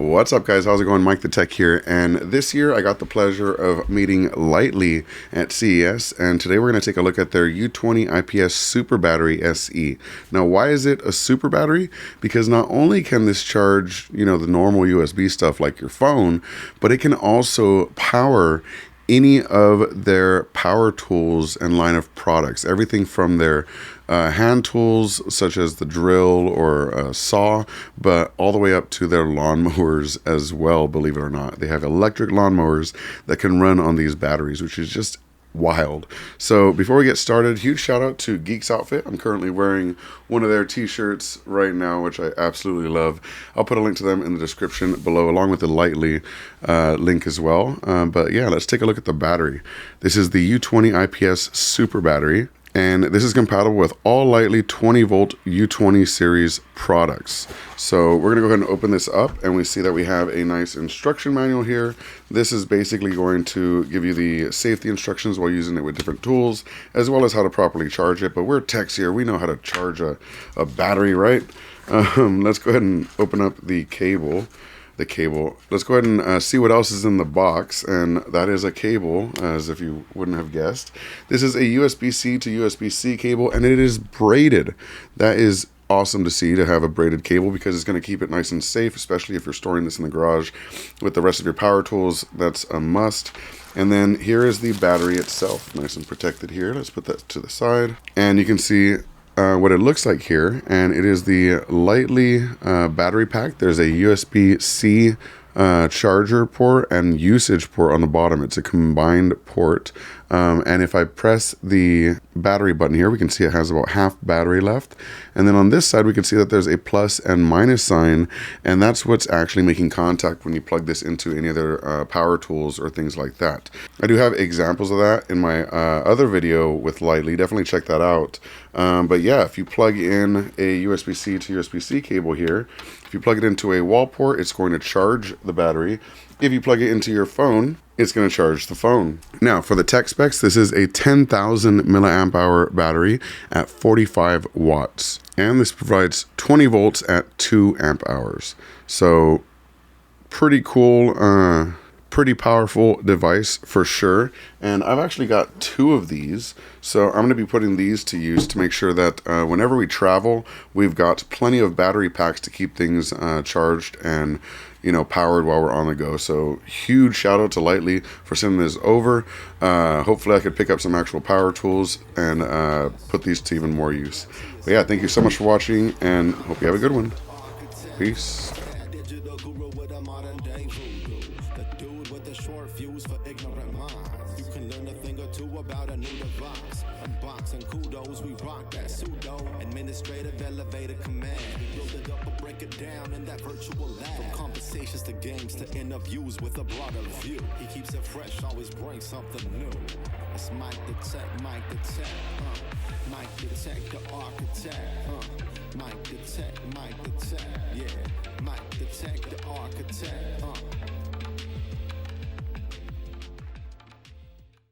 What's up, guys? How's it going? Mike the Tech here, and this year I got the pleasure of meeting Litheli at CES, and today we're going to take a look at their U20 IPS Super Battery SE. Now, why is it a super battery? Because not only can this charge, the normal USB stuff like your phone, but it can also power any of their power tools and line of products. Everything from their hand tools, such as the drill or a saw, but all the way up to their lawnmowers as well, believe it or not. They have electric lawnmowers that can run on these batteries, which is just wild. So before we get started, huge shout out to Geeks Outfit. I'm currently wearing one of their t-shirts right now, which I absolutely love. I'll put a link to them in the description below, along with the Litheli link as well. But yeah, let's take a look at the battery. This is the U20 IPS Super Battery, and this is compatible with all Litheli 20-volt U20 series products. So we're going to go ahead and open this up, and we see that we have a nice instruction manual here. This is basically going to give you the safety instructions while using it with different tools, as well as how to properly charge it. But we're techs here. We know how to charge a battery, right? Let's go ahead and open up the cable. Let's go ahead and see what else is in the box, and that is a cable, as if you wouldn't have guessed. This is a USB-C to USB-C cable, and it is braided. That is awesome to see, to have a braided cable, because it's going to keep it nice and safe, especially if you're storing this in the garage with the rest of your power tools. That's a must. And then here is the battery itself, nice and protected here. Let's put that to the side, and you can see what it looks like here, and it is the Litheli battery pack. There's a USB-C charger port and usage port on the bottom. It's a combined port, and if I press the battery button here, we can see it has about half battery left, and then on this side we can see that there's a plus and minus sign, and that's what's actually making contact when you plug this into any other power tools or things like that. I do have examples of that in my other video with Litheli. Definitely check that out. But yeah, if you plug in a USB-C to USB-C cable here, if you plug it into a wall port, it's going to charge the battery. If you plug it into your phone, it's going to charge the phone. Now, for the tech specs, this is a 10,000 milliamp hour battery at 45 watts. And this provides 20 volts at 2 amp hours. So, pretty cool, pretty powerful device for sure. And I've actually got 2 of these, so I'm going to be putting these to use to make sure that whenever we travel, we've got plenty of battery packs to keep things charged and powered while we're on the go. So huge shout out to Litheli for sending this over. Hopefully I could pick up some actual power tools and put these to even more use. But yeah, thank you so much for watching, and hope you have a good one. Peace. Short fuse for ignorant minds. You can learn a thing or two about a new device. Unboxing kudos, we rock that pseudo administrative elevator command. We build it up or break it down in that virtual lab. From conversations to games to interviews with a broader view. He keeps it fresh, always brings something new. It's MikeTheTech, MikeTheTech, MikeTheTech, the architect, MikeTheTech, MikeTheTech, yeah, MikeTheTech, the architect,